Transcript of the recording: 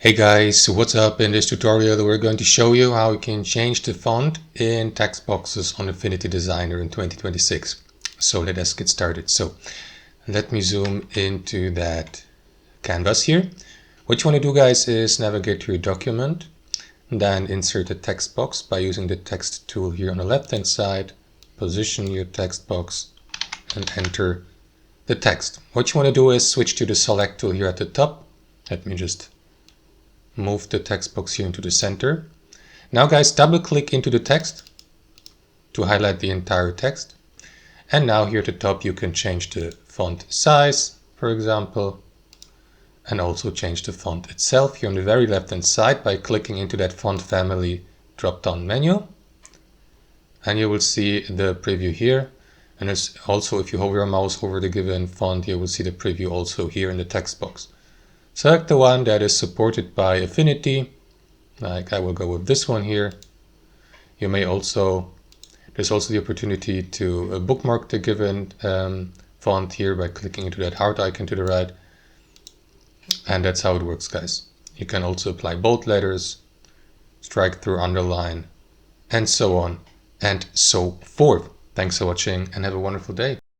Hey guys, what's up? In this tutorial we're going to show you how you can change the font in text boxes on Affinity Designer in 2026. So let us get started. So let me zoom into that canvas here. What you want to do, guys, is navigate to your document, then insert a text box by using the text tool here on the left hand side. Position your text box and enter the text. What you want to do is switch to the select tool here at the top. Let me just move the text box here into the center. Now guys, double click into the text to highlight the entire text. And now here at the top you can change the font size, for example, and also change the font itself here on the very left hand side by clicking into that font family drop down menu. And you will see the preview here. And it's also, if you hover your mouse over the given font, you will see the preview also here in the text box. Select the one that is supported by Affinity, like I will go with this one here. You may also, there's also the opportunity to bookmark the given font here by clicking into that heart icon to the right. And that's how it works, guys. You can also apply bold letters, strike through, underline, and so on and so forth. Thanks for watching and have a wonderful day.